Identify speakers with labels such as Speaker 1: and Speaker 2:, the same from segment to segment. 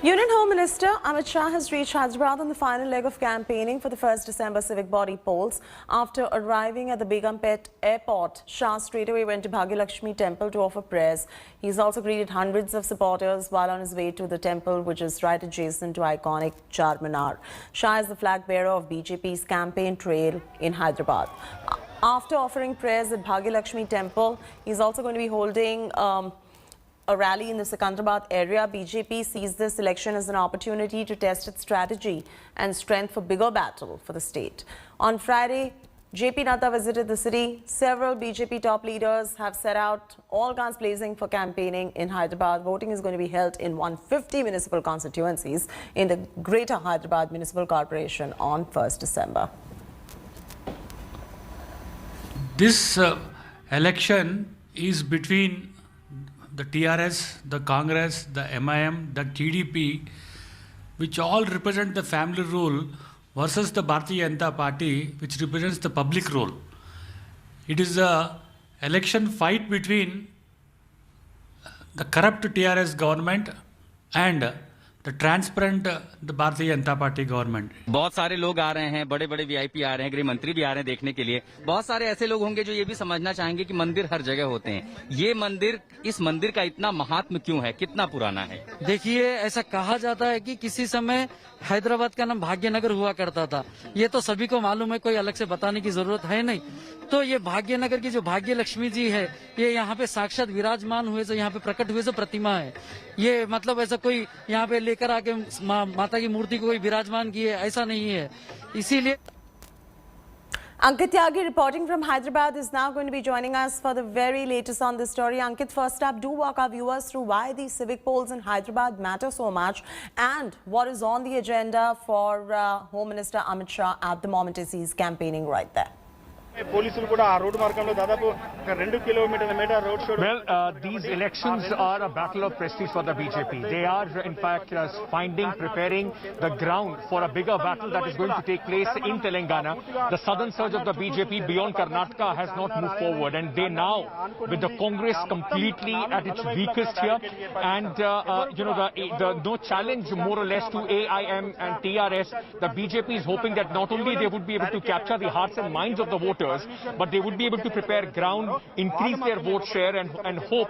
Speaker 1: Union Home Minister Amit Shah has reached Hyderabad on the final leg of campaigning for the 1st December civic body polls. After arriving at the Begumpet airport, Shah straightaway went to Bhagyalakshmi temple to offer prayers. He's also greeted hundreds of supporters while on his way to the temple, which is right adjacent to iconic Charminar. Shah is the flag bearer of BJP's campaign trail in Hyderabad. After offering prayers at Bhagyalakshmi temple, he's also going to be holding a rally in the Secunderabad area. BJP sees this election as an opportunity to test its strategy and strength for bigger battle for the state. On Friday, JP Nadda visited the city. Several BJP top leaders have set out, all guns blazing, for campaigning in Hyderabad. Voting is going to be held in 150 municipal constituencies in the Greater Hyderabad Municipal Corporation on 1st December.
Speaker 2: This election is between the TRS, the Congress, the MIM, the TDP, which all represent the family rule, versus the Bharatiya Janata Party, which represents the public rule. It is an election fight between the corrupt TRS government and the transparent the Bharatiya Janata Party government.
Speaker 3: बहुत सारे लोग आ रहे हैं, बड़े बड़े VIP आ रहे हैं, गृह मंत्री भी आ रहे हैं देखने के लिए। बहुत सारे ऐसे लोग होंगे जो ये भी समझना चाहेंगे कि मंदिर हर जगह होते हैं। ये मंदिर, इस मंदिर का इतना महात्म क्यों है, कितना पुराना है?
Speaker 4: देखिए, ऐसा कहा जाता है कि किसी समय हैदराबाद का नाम भाग्यनगर हुआ करता था। ये तो सभी को मालूम है, कोई अलग से बताने की जरूरत है नहीं। तो ये भाग्यनगर की जो भाग्य लक्ष्मी जी है, ये यहाँ पे साक्षात विराजमान हुए, जो यहाँ पे प्रकट हुए जो प्रतिमा है। ये मतलब ऐसा कोई यहाँ पे लेकर आके माता की मूर्ति को कोई विराजमान की है, ऐसा नहीं है। इसीलिए
Speaker 1: Ankit Tyagi reporting from Hyderabad is now going to be joining us for the very latest on this story. Ankit, first up, do walk our viewers through why these civic polls in Hyderabad matter so much and what is on the agenda for Home Minister Amit Shah at the moment as he's campaigning right there.
Speaker 5: Well, these elections are a battle of prestige for the BJP. They are, in fact, preparing the ground for a bigger battle that is going to take place in Telangana. The southern surge of the BJP beyond Karnataka has not moved forward, and they now, with the Congress completely at its weakest here, and the no challenge more or less to AIM and TRS, the BJP is hoping that not only they would be able to capture the hearts and minds of the voters, but they would be able to prepare ground, increase their vote share, and hope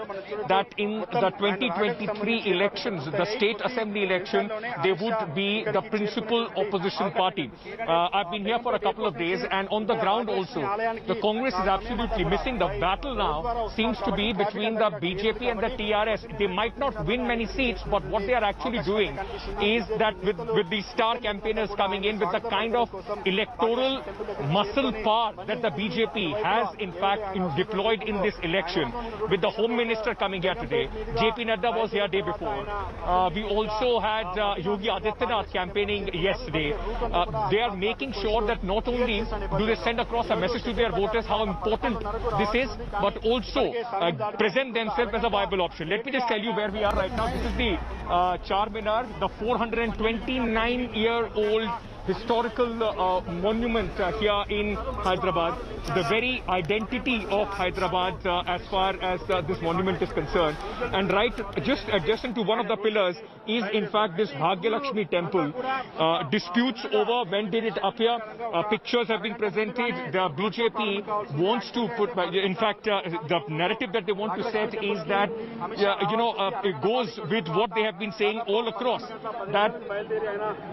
Speaker 5: that in the 2023 elections, the state assembly election, they would be the principal opposition party. I've been here for a couple of days, and on the ground also, the Congress is absolutely missing. The battle now seems to be between the BJP and the TRS. They might not win many seats, but what they are actually doing is that with the star campaigners coming in, with the kind of electoral muscle power that the BJP has in fact deployed in this election, with the Home Minister coming here today. JP Nadda was here day before. We also had Yogi Adityanath campaigning yesterday. They are making sure that not only do they send across a message to their voters how important this is, but also present themselves as a viable option. Let me just tell you where we are right now. This is the Charminar, the 429-year-old historical monument here in Hyderabad, the very identity of Hyderabad as far as this monument is concerned. And right just adjacent to one of the pillars is in fact this Bhagyalakshmi temple. Disputes over when did it appear, pictures have been presented. The BJP wants to put, in fact the narrative that they want to set is that it goes with what they have been saying all across, that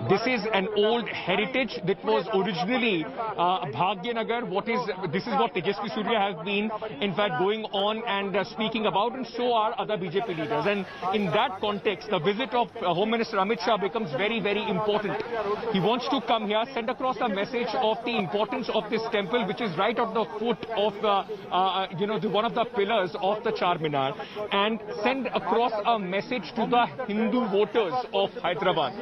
Speaker 5: this is an old heritage that was originally Bhagyanagar. This is what Tejasvi Surya has been in fact going on and speaking about, and so are other BJP leaders. And in that context, the visit of Home Minister Amit Shah becomes very, very important. He wants to come here, send across a message of the importance of this temple, which is right at the foot of one of the pillars of the Charminar, and send across a message to the Hindu voters of Hyderabad.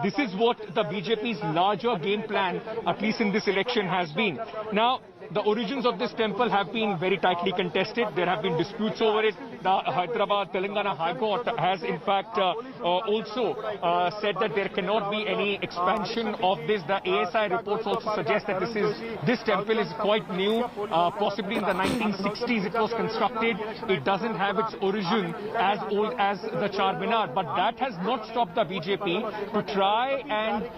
Speaker 5: This is what the BJP's larger game plan, at least in this election, has been. Now, the origins of this temple have been very tightly contested. There have been disputes over it. the Hyderabad Telangana High Court has in fact also said that there cannot be any expansion of this. The ASI reports also suggest that this temple is quite new, possibly in the 1960s it was constructed. It doesn't have its origin as old as the Charminar, but that has not stopped the BJP to try and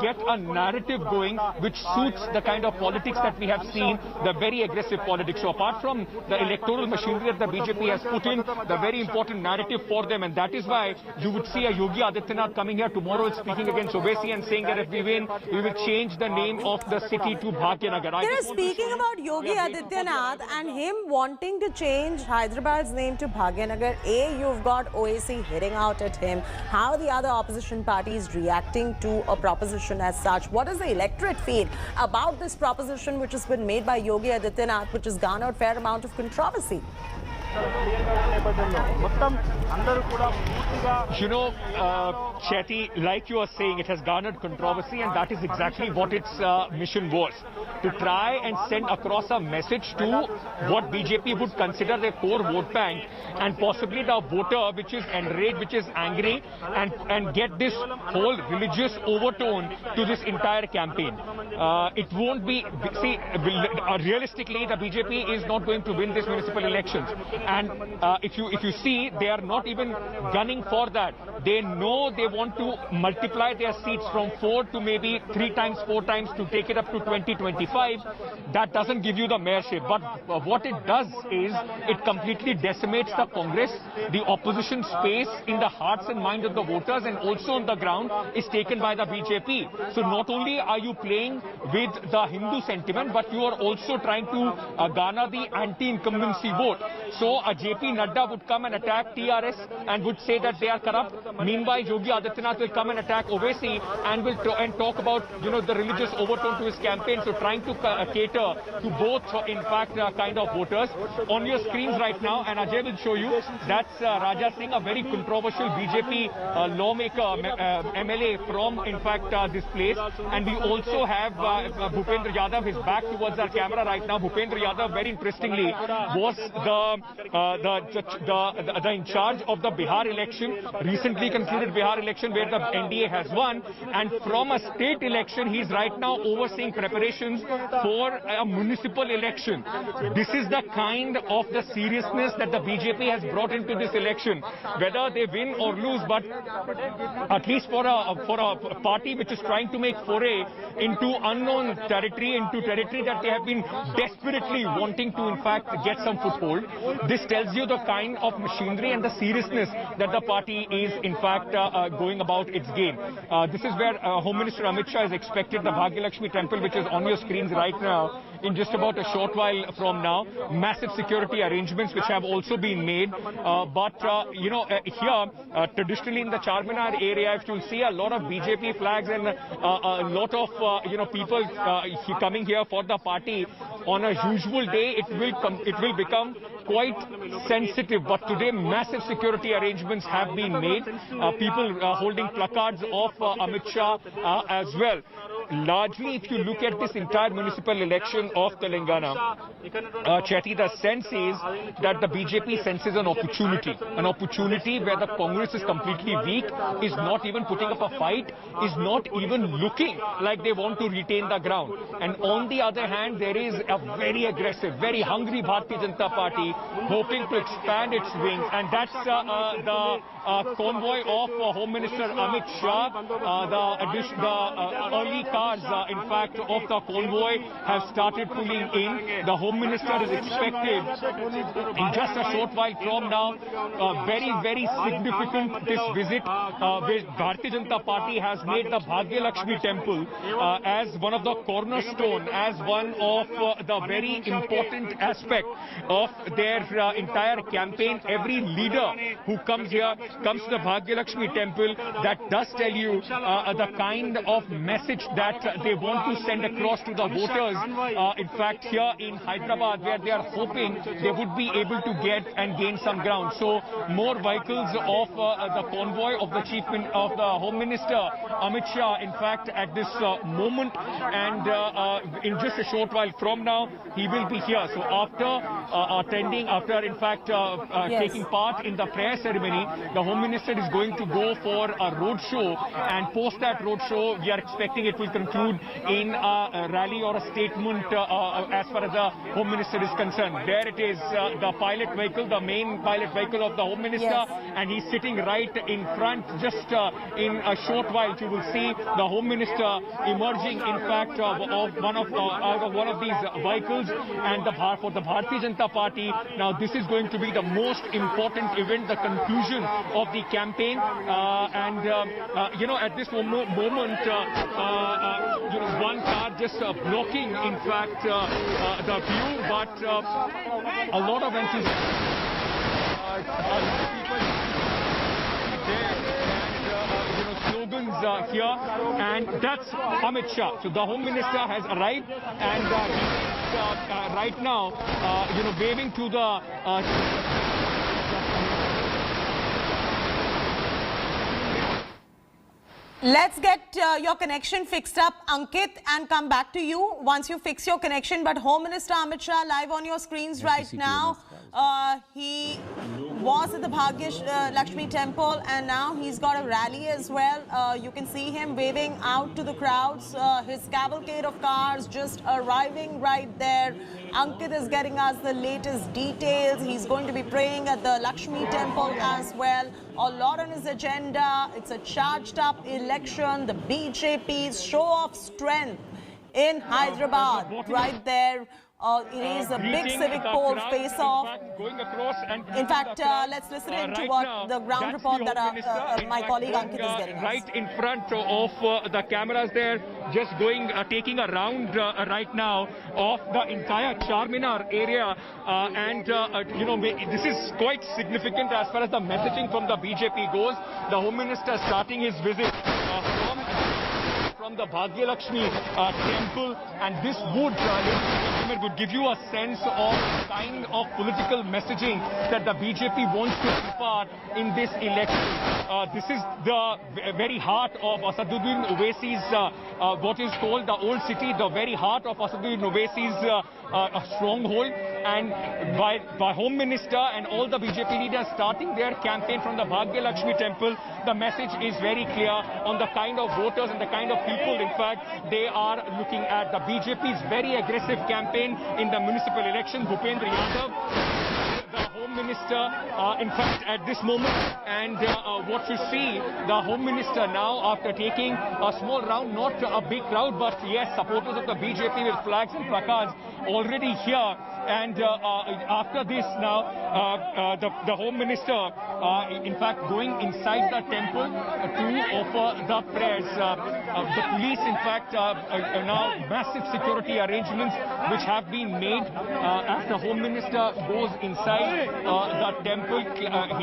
Speaker 5: get a narrative going which suits the kind of politics that we have seen, the very aggressive politics. So apart from the electoral machinery that the BJP has put in, the very important narrative for them, and that is why you would see a Yogi Adityanath coming here tomorrow speaking against Owaisi and saying that if we win, we will change the name of the city to Bhagyanagar.
Speaker 1: Speaking about Yogi Adityanath and him wanting to change Hyderabad's name to Bhagyanagar, you've got Owaisi hitting out at him. How are the other opposition parties reacting to a proposition as such? What does the electorate feel about this proposition which has been made by Yogi Adityanath, which has garnered a fair amount of controversy?
Speaker 5: You know, Chetty, like you are saying, it has garnered controversy, and that is exactly what its mission was. To try and send across a message to what BJP would consider their core vote bank, and possibly the voter which is enraged, which is angry, and get this whole religious overtone to this entire campaign. It won't be, see, realistically, the BJP is not going to win this municipal elections. And if you see, they are not even gunning for that. They know they want to multiply their seats from 4 to maybe 3 times, 4 times to take it up to 2025. That doesn't give you the mayorship. But what it does is it completely decimates the Congress. The opposition space in the hearts and minds of the voters and also on the ground is taken by the BJP. So not only are you playing with the Hindu sentiment, but you are also trying to garner the anti-incumbency vote. So a JP Nadda would come and attack TRS and would say that they are corrupt. Meanwhile, Yogi Adityanath will come and attack Owaisi and will talk about, you know, the religious overtone to his campaign. So trying to cater to both, in fact, kind of voters. On your screens right now, and Ajay will show you, that's Raja Singh, a very controversial BJP lawmaker, MLA from, in fact, this place. And we also have Bhupendra Yadav, his back towards our camera right now. Bhupendra Yadav, very interestingly, was the in charge of the Bihar election, recently concluded Bihar election where the NDA has won, and from a state election he is right now overseeing preparations for a municipal election. This is the kind of the seriousness that the BJP has brought into this election, whether they win or lose, but at least for a party which is trying to make foray into unknown territory, into territory that they have been desperately wanting to in fact get some foothold. This tells you the kind of machinery and the seriousness that the party is in fact going about its game. This is where Home Minister Amit Shah is expected, the Bhagyalakshmi temple, which is on your screens right now, in just about a short while from now. Massive security arrangements which have also been made. You know, here, traditionally in the Charminar area, if you'll see a lot of BJP flags and a lot of, you know, people coming here for the party. On a usual day, it will become quite sensitive, but today massive security arrangements have been made. People holding placards of Amit Shah as well. Largely, if you look at this entire municipal election of Telangana, Chetty, the sense is that the BJP senses an opportunity where the Congress is completely weak, is not even putting up a fight, is not even looking like they want to retain the ground. And on the other hand, there is a very aggressive, very hungry Bharatiya Janata Party hoping to expand its wings, and that's the convoy of Home Minister Amit Shah. The early cars, in fact, of the convoy have started pulling in. The Home Minister is expected in just a short while from now. Very, very significant this visit, which Bharatiya Janata Party has made the Bhagyalakshmi temple as one of the cornerstone, as one of the very important aspect of their entire campaign. Every leader who comes here comes to the Bhagyalakshmi temple. That does tell you the kind of message that that they want to send across to the voters. In fact, here in Hyderabad, where they are hoping they would be able to get and gain some ground. So more vehicles of the convoy of the of the Home Minister Amit Shah, in fact, at this moment, and in just a short while from now, he will be here. So after in fact, taking part in the prayer ceremony, the Home Minister is going to go for a road show, and post that road show, we are expecting it will conclude in a rally or a statement as far as the Home Minister is concerned. There it is, the pilot vehicle, the main pilot vehicle of the Home Minister, and he's sitting right in front. Just in a short while, you will see the Home Minister emerging, in fact, out of one of these vehicles, and for the Bharatiya Janata Party. Now, this is going to be the most important event, the conclusion of the campaign, and at this moment, one car just blocking, in fact, the view, but a lot of enthusiasm. Slogans here, and that's Amit Shah. So the Home Minister has arrived, and he's right now, waving to the.
Speaker 1: Let's get your connection fixed up, Ankit, and come back to you once you fix your connection. But Home Minister Amit Shah live on your screens right now. He was at the Bhagya Lakshmi temple, and now he's got a rally as well. You can see him waving out to the crowds. His cavalcade of cars just arriving right there. Ankit is getting us the latest details. He's going to be praying at the Lakshmi temple as well. A lot on his agenda. It's a charged up election. The BJP's show of strength in Hyderabad right there. It is a big civic poll face-off. In fact, let's listen in to what the ground report that my colleague Ankit is getting us.
Speaker 5: Right in front of the cameras there, just taking a round right now of the entire Charminar area. This is quite significant as far as the messaging from the BJP goes. The Home Minister starting his visit from the Bhagya Lakshmi temple, and this would give you a sense of the kind of political messaging that the BJP wants to impart in this election. This is the very heart of Asaduddin Owaisi's, what is called the old city, the very heart of Asaduddin Owaisi's stronghold, and by Home Minister and all the BJP leaders starting their campaign from the Bhagya Lakshmi temple, the message is very clear on the kind of voters and the kind of people, in fact, they are looking at. The BJP's very aggressive campaign in the municipal election. Bhupendra Yadav, the Home Minister, in fact, at this moment, and what you see, the Home Minister now, after taking a small round, not a big crowd, but yes, supporters of the BJP with flags and placards already here. And after this now, the Home Minister, in fact, going inside the temple to offer the prayers. The police, in fact, now massive security arrangements which have been made as the Home Minister goes inside the temple.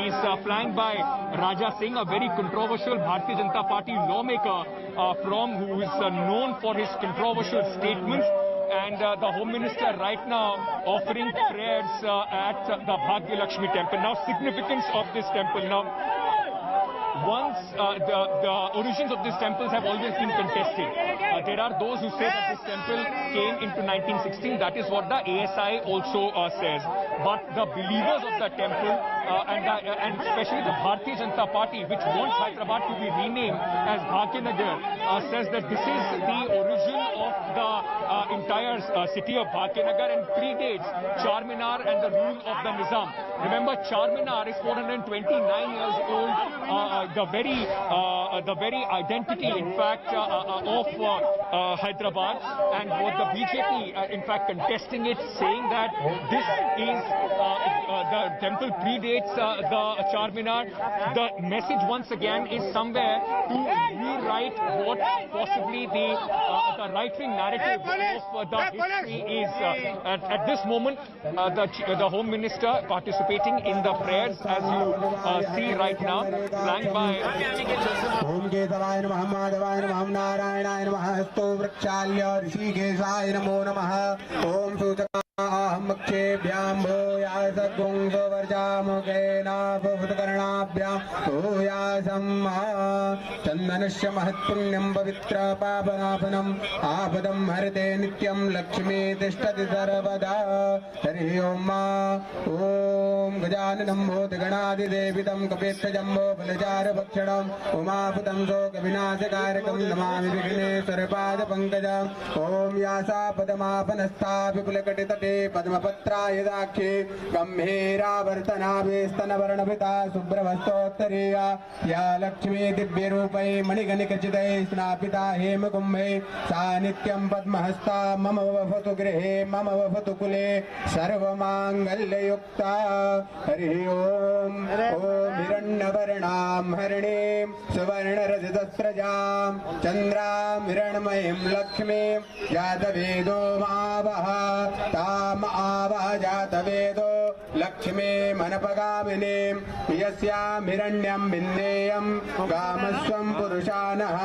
Speaker 5: He's flanked by Raja Singh, a very controversial Bharatiya Janata Party lawmaker who is known for his controversial statements. And the Home Minister right now offering prayers at the Bhagya Lakshmi temple. Now, significance of this temple. Now, once the origins of these temples have always been contested. There are those who say that this temple came into 1916. That is what the ASI also says. But the believers of the temple and especially the Bharatiya Janata Party, which wants Hyderabad to be renamed as Bhagyanagar, says that this is the origin of the entire city of Bhagyanagar and predates Charminar and the rule of the Nizam. Remember, Charminar is 429 years old. The very identity, in fact, of Hyderabad, and what the BJP, in fact, contesting it, saying that this is the temple predates predates the Charminar. The message once again is somewhere to rewrite what possibly the right-wing narrative of the history is. At this moment, the Home Minister participating in the prayers, as you see right now, flanked by
Speaker 6: ओम केशवाय नमः माधवाय नमः नारायणाय नमः स्तो वृक्षाल्य ऋषिकेशाय नमो नमः ओम सूचकाहं मक्षेभ्यां भूयास गुंसवर्जामुखेनाभूतकर्णाभ्यां भूयासं चन्दनस्य महत्पुण्यं पवित्र पापनापनम् आपदं हरते नित्यं लक्ष्मी तिष्ठति सर्वदा हरि ओम ओम गजाननं भूतगणादिदेवितं कपेत्थजम्बो बलचारभक्षणम् उमापतं शोकविनाशकारकं नमामि विघ्नेश्वरपादपङ्कजम् ॐ यासापदमापनस्था विपुलकटितटे पद्मपत्राय दाक्षे गम्भीरावर्तनाभे स्तनवर्णभिता शुभ्रवस्तोत्तरीया या लक्ष्मी दिव्यरूपै मणिगणिकचितैः स्नापिता हेमकुम्भे सा नित्यं पद्महस्ता मम वसतु गृहे मम वसतु कुले सर्वमाङ्गल्ययुक्ता हरिः ॐ हिरण्यवर्णां हरिणीं सुवर्णरजतस्रजां चन्द्रां हिरण्मयीं लक्ष्मीं जातवेदो मावः ताम् आवह जातवेदो लक्ष्मीमनपगामिनीं यस्यां हिरण्यं भिन्नेयं कामस्वं पुरुषानः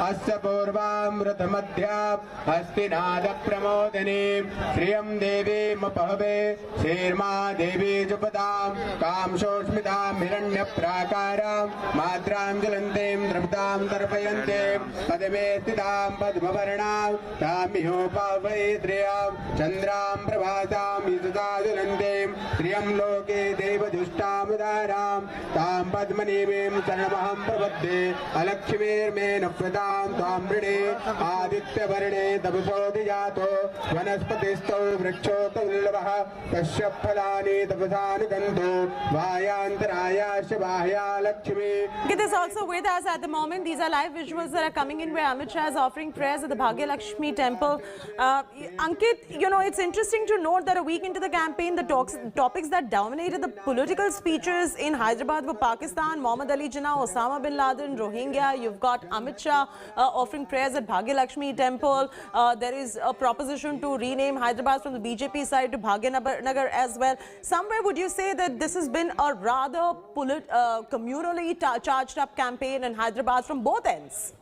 Speaker 6: अस्य पूर्वामृतमध्यां हस्तिनादप्रमोदिनीं श्रियं देवीमपहवे श्रीर्मा देवी जुपदां कामशोस्मितां हिरण्यप्राकारां माद्रां ज्वलन्तीं द्रवितां तर्पयन्तीं पद्मे स्थितां पद्मवर्णां तामिहोपावै श्रियां चन्द्रां प्रभासां यशसा ज्वलन्तीं श्रियं लोके देवजुष्टामुदारां तां पद्मनीमीं शरणमहं प्रपद्ये अलक्ष्मीर्मे नप्रदां त्वां वृणे आदित्यवर्णे तपसोऽधिजातो वनस्पतिस्थौ वृक्षोत्तुल्लभः तस्य फलानि तपसानुगन्धो वायान्तरायाश्च बाह्या Lakshmi.
Speaker 1: It is also with us at the moment. These are live visuals that are coming in where Amit Shah is offering prayers at the Bhagya Lakshmi temple. Ankit, you know, it's interesting to note that a week into the campaign, the topics that dominated the political speeches in Hyderabad were Pakistan, Muhammad Ali Jinnah, Osama bin Laden, Rohingya. You've got Amit Shah offering prayers at Bhagya Lakshmi temple. There is a proposition to rename Hyderabad from the BJP side to Bhagya Nagar as well. Somewhere would you say that this has been a rather communally charged up campaign in Hyderabad from both ends?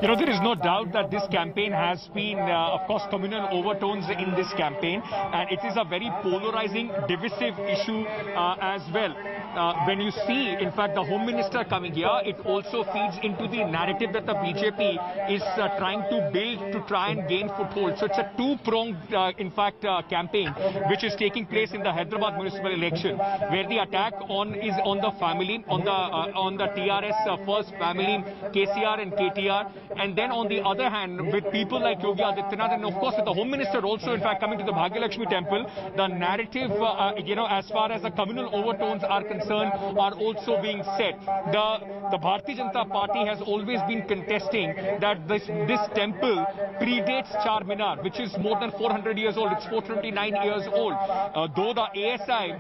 Speaker 5: You know, there is no doubt that this campaign has been, of course, communal overtones in this campaign, and it is a very polarizing, divisive issue as well. When you see, in fact, the Home Minister coming here, it also feeds into the narrative that the BJP is trying to build to try and gain foothold. So it's a two-pronged, in fact, campaign which is taking place in the Hyderabad municipal election, where the attack is on the family, on the TRS first family, KCR and KTR, and then on the other hand, with people like Yogi Adityanath, and of course with the Home Minister also, in fact, coming to the Bhagya Lakshmi temple, the narrative, you know, as far as the communal overtones are concerned, are also being set. The Bharatiya Janata Party has always been contesting that this temple predates Charminar, which is more than 400 years old. It's 429 years old. Though the ASI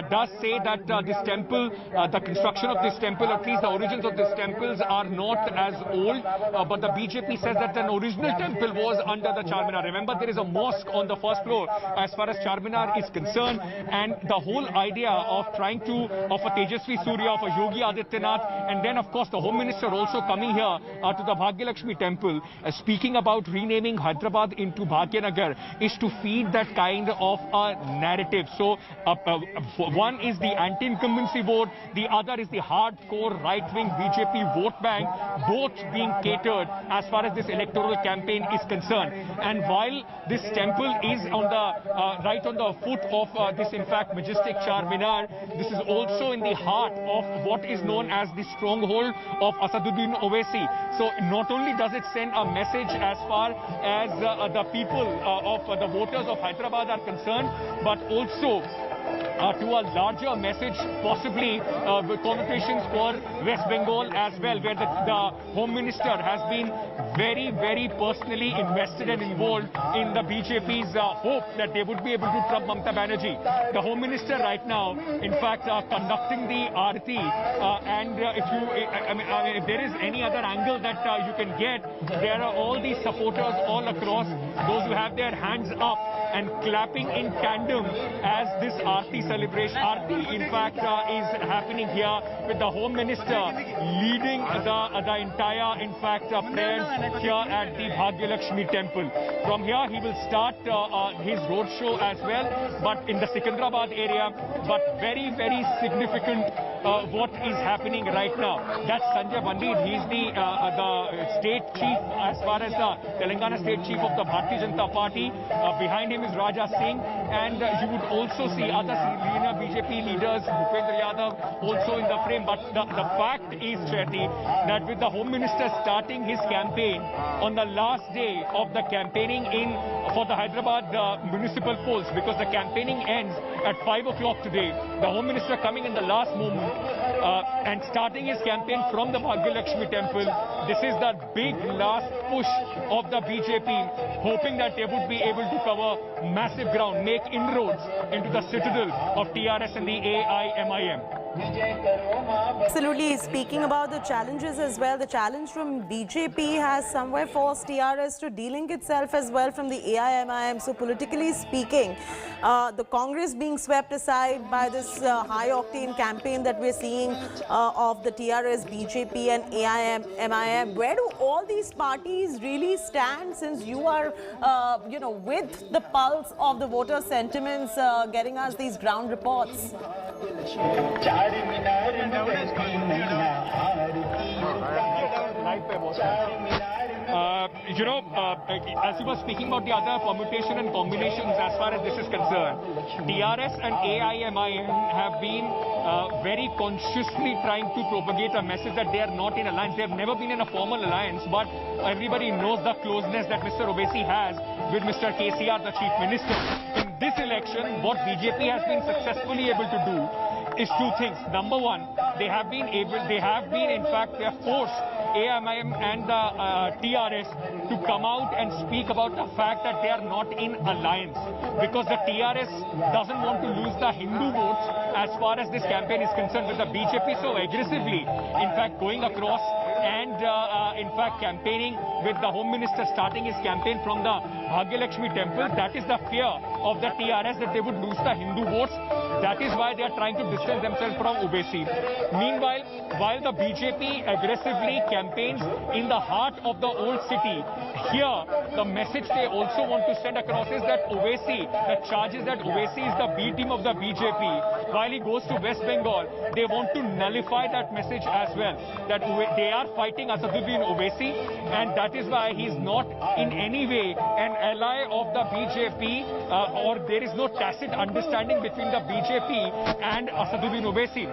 Speaker 5: does say that this temple, the construction of this temple, at least the origins of these temples are not as old, but the BJP says that an original temple was under the Charminar. Remember, there is a mosque on the first floor as far as Charminar is concerned, and the whole idea of trying to, of a Tejasvi Surya, of a Yogi Adityanath, and then of course the Home Minister also coming here to the Bhagya Lakshmi temple, speaking about renaming Hyderabad into Bhagya Nagar, is to feed that kind of a narrative. So one is the anti-incumbency vote, the other is the hardcore right-wing BJP vote bank, both being catered as far as this electoral campaign is concerned. And while this temple is on the right on the foot of this, in fact, majestic Charminar, this is also in the heart of what is known as the stronghold of Asaduddin Owaisi. So not only does it send a message as far as the people of the voters of Hyderabad are concerned, but also to a larger message, possibly with connotations for West Bengal as well, where the Home Minister has been very, very personally invested and involved in the BJP's hope that they would be able to trump Mamata Banerjee. The Home Minister right now, in fact, conducting the Aarti, and if there is any other angle that you can get, there are all these supporters all across, those who have their hands up and clapping in tandem as this Aarti celebration. Aarti, in fact, is happening here with the Home Minister leading the entire, in fact, prayers here at the Bhagyalakshmi temple. From here, he will start his roadshow as well, but in the Secunderabad area. But very, very significant what is happening right now. That's Sanjay Pandit. He's the state chief, as far as the Telangana state chief of the Bharatiya Janata Party. Behind him is Raja Singh, and you would also see other senior BJP leaders, Bhupendra Yadav, also in the frame. But the fact is, Chetty, that with the Home Minister starting his campaign on the last day of the campaigning for the Hyderabad municipal polls, because the campaigning ends at 5 o'clock today, the Home Minister coming in the last moment and starting his campaign from the Bhagyalakshmi temple. This is the big last push of the BJP, hoping that they would be able to cover massive ground, make inroads into the citadel of TRS and the AIMIM.
Speaker 1: Absolutely. Speaking about the challenges as well, the challenge from BJP has somewhere forced TRS to delink itself as well from the AIMIM. So politically speaking, the Congress being swept aside by this high-octane campaign that we're seeing of the TRS, BJP and AIMIM, where do all these parties really stand, since you are, with the pulse of the voter sentiments, getting us these ground reports?
Speaker 5: As you were speaking about the other permutation and combinations as far as this is concerned, TRS and AIMIM have been very consciously trying to propagate a message that they are not in alliance. They have never been in a formal alliance, but everybody knows the closeness that Mr. Owaisi has with Mr. KCR, the Chief Minister. In this election, what BJP has been successfully able to do is two things. Number one, they have forced AIMIM and the TRS to come out and speak about the fact that they are not in alliance, because the TRS doesn't want to lose the Hindu votes as far as this campaign is concerned, with the BJP so aggressively, in fact, going across and in fact campaigning with the Home Minister starting his campaign from the Bhagyalakshmi temple. That is the fear of the TRS, that they would lose the Hindu votes. That is why they are trying to distance themselves from Owaisi. Meanwhile, while the BJP aggressively campaigns in the heart of the old city, here the message they also want to send across is that Owaisi, the charges that Owaisi is the B team of the BJP, while he goes to West Bengal, they want to nullify that message as well, that they are fighting Asaduddin Owaisi, and that is why he is not in any way an ally of the BJP, or there is no tacit understanding between the BJP and Asaduddin Owaisi.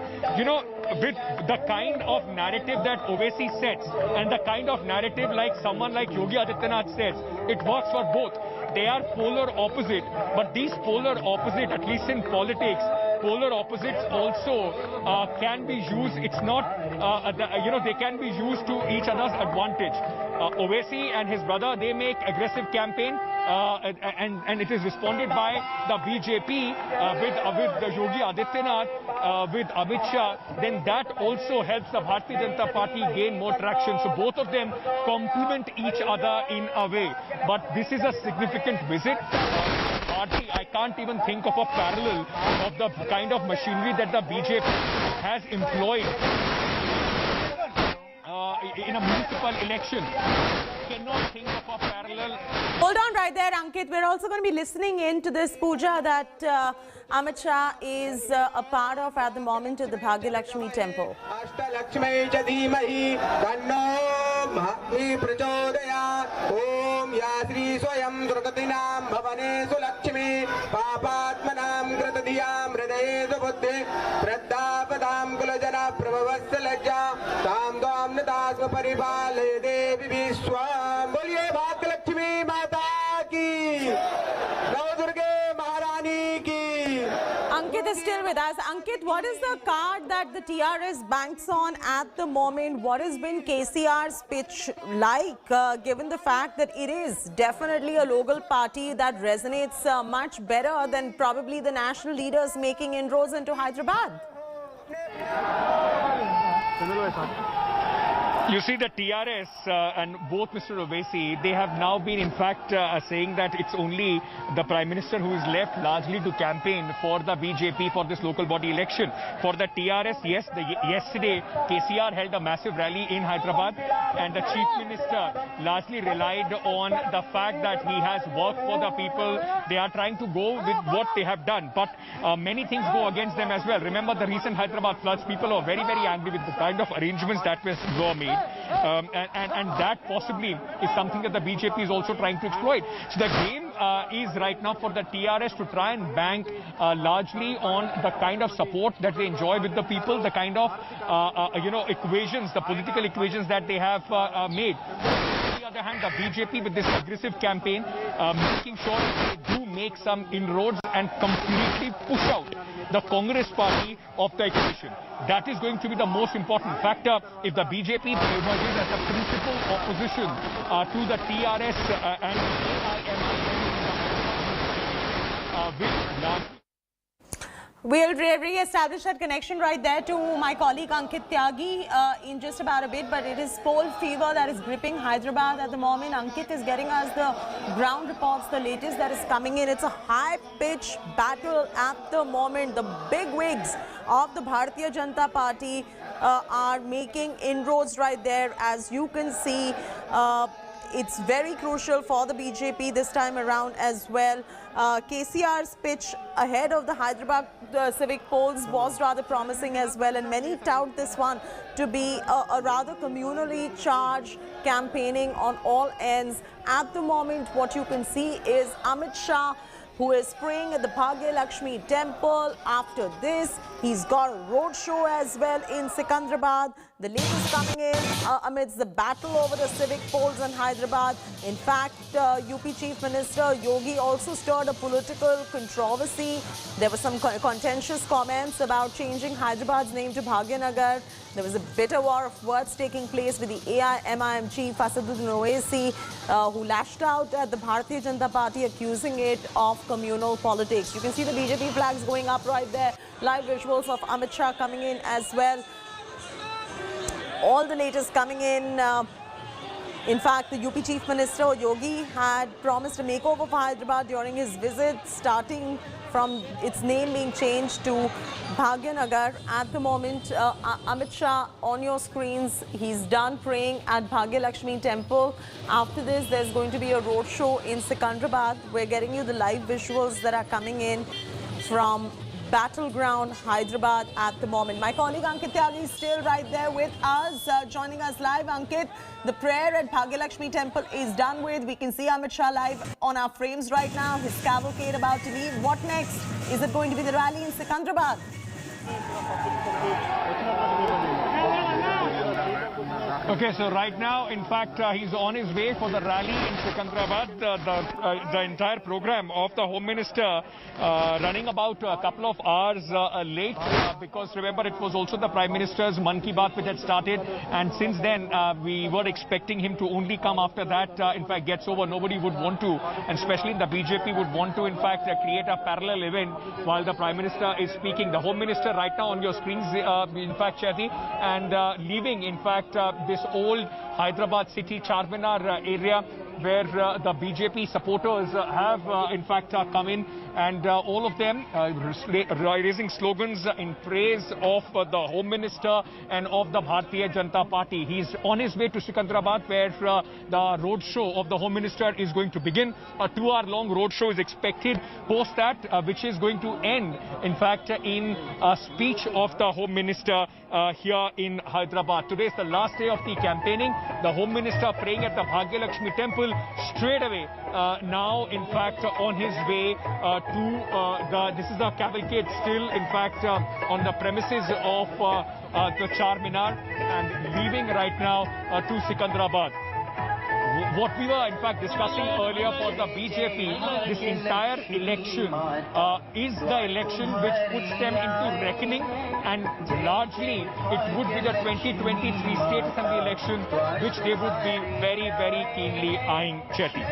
Speaker 5: With the kind of narrative that Owaisi sets and the kind of narrative like someone like Yogi Adityanath sets, it works for both. They are polar opposite, but these polar opposite, at least in politics, polar opposites also can be used. It's not, they can be used to each other's advantage. Owaisi and his brother, they make aggressive campaign, and it is responded by the BJP with the Yogi Adityanath, with Amit Shah. Then that also helps the Bharatiya Janata Party gain more traction. So both of them complement each other in a way. But this is a significant visit. Hardly, I can't even think of a parallel of the kind of machinery that the BJP has employed in a municipal election. Cannot think of a parallel.
Speaker 1: Hold on right there, Ankit. We're also going to be listening in to this puja that Amit Shah is a part of at the moment at the Bhagyalakshmi temple.
Speaker 6: Ashtalakshmi cha dhimahi tanno mahi prachodayat. Om ya Shri Swayam Durgatinam Bhavanesu Lakshmi Papatmanam Gratadiyam Hridayesu Buddhi Shraddhapadam Kulajana Prabhavasya Lajja Tam Dam Natasma Paripale Devi Vishwam. बोलिए भाग्यलक्ष्मी माता की, नवदुर्गे महारानी की।
Speaker 1: Ankit is still with us. Ankit, what is the card that the TRS banks on at the moment? What has been KCR's pitch like, given the fact that it is definitely a local party that resonates much better than probably the national leaders making inroads into Hyderabad?
Speaker 5: You see, the TRS and both Mr. Owaisi, they have now been in fact saying that it's only the Prime Minister who is left largely to campaign for the BJP for this local body election. For the TRS, yes, yesterday KCR held a massive rally in Hyderabad and the Chief Minister largely relied on the fact that he has worked for the people. They are trying to go with what they have done, but many things go against them as well. Remember the recent Hyderabad floods, people are very, very angry with the kind of arrangements that were made. And that possibly is something that the BJP is also trying to exploit. So the game is right now for the TRS to try and bank largely on the kind of support that they enjoy with the people, the kind of equations, the political equations that they have made. On the other hand, the BJP with this aggressive campaign, making sure that they do make some inroads and completely push out the Congress party of the equation. That is going to be the most important factor if the BJP emerges as a principal opposition to the TRS and the AIMIM.
Speaker 1: We'll re-establish that connection right there to my colleague Ankit Tyagi in just about a bit, but it is poll fever that is gripping Hyderabad at the moment. Ankit is getting us the ground reports, the latest that is coming in. It's a high-pitched battle at the moment. The big wigs of the Bharatiya Janata Party are making inroads right there. As you can see, it's very crucial for the BJP this time around as well. KCR's pitch ahead of the Hyderabad civic polls was rather promising as well, and many tout this one to be a rather communally charged campaigning on all ends. At the moment, what you can see is Amit Shah, who is praying at the Bhagya Lakshmi temple. After this, he's got a roadshow as well in Secunderabad. The latest coming in amidst the battle over the civic polls in Hyderabad. In fact, UP Chief Minister Yogi also stirred a political controversy. There were some contentious comments about changing Hyderabad's name to Bhagyanagar. There was a bitter war of words taking place with the AIMIM chief Asaduddin Owaisi, who lashed out at the Bharatiya Janata Party, accusing it of communal politics. You can see the BJP flags going up right there. Live visuals of Amit Shah coming in as well. All the latest coming in. In fact, the UP Chief Minister Yogi had promised a makeover for Hyderabad during his visit, starting from its name being changed to Bhagyanagar. At the moment, Amit Shah on your screens, he's done praying at Bhagya Lakshmi temple. After this, there's going to be a roadshow in Secunderabad. We're getting you the live visuals that are coming in from battleground Hyderabad at the moment. My colleague Ankit Tyagi is still right there with us, joining us live. Ankit, the prayer at Bhagya Lakshmi temple is done with. We can see Amit Shah live on our frames right now. His cavalcade about to leave. What next? Is it going to be the rally in Secunderabad?
Speaker 5: Okay, so right now, in fact, he's on his way for the rally in Secunderabad. The entire program of the Home Minister running about a couple of hours late because remember it was also the Prime Minister's Mann Ki Baat which had started, and since then we were expecting him to only come after that in fact gets over. Nobody would want to, and especially the BJP would want to in fact create a parallel event while the Prime Minister is speaking. The Home Minister right now on your screens in fact, Chaiti, and leaving in fact this old Hyderabad city Charminar area where the BJP supporters have in fact come in, and all of them raising slogans in praise of the Home Minister and of the Bharatiya Janata Party. He's on his way to Secunderabad where the roadshow of the Home Minister is going to begin. A 2-hour-long roadshow is expected post that, which is going to end in fact in a speech of the Home Minister here in Hyderabad. Today is the last day of the campaigning. The Home Minister praying at the Bhagya Lakshmi temple straight away now in fact on his way this is the cavalcade still in fact on the premises of the Charminar and leaving right now to Secunderabad. what we were in fact discussing earlier for the BJP, this entire election is the election which puts them into reckoning, and largely it would be the 2023 State Assembly election which they would be very, very keenly eyeing, Chetty.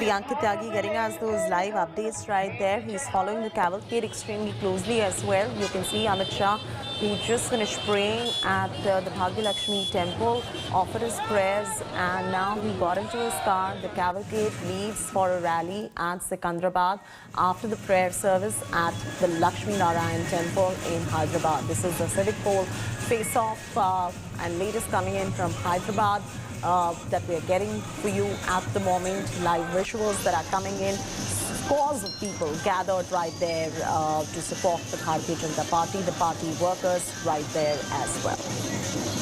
Speaker 1: Priyankit Tyagi getting us those live updates right there. He's following the cavalcade extremely closely as well. You can see Amit Shah, who just finished praying at the Bhagya Lakshmi temple, offered his prayers, and now he got into his car. The cavalcade leaves for a rally at Sikandrabad after the prayer service at the Lakshmi Narayan temple in Hyderabad. This is the civic poll face-off and latest coming in from Hyderabad that we are getting for you at the moment. Live visuals that are coming in. Scores of people gathered right there to support the Bharatiya Janata Party, the party workers right there as well.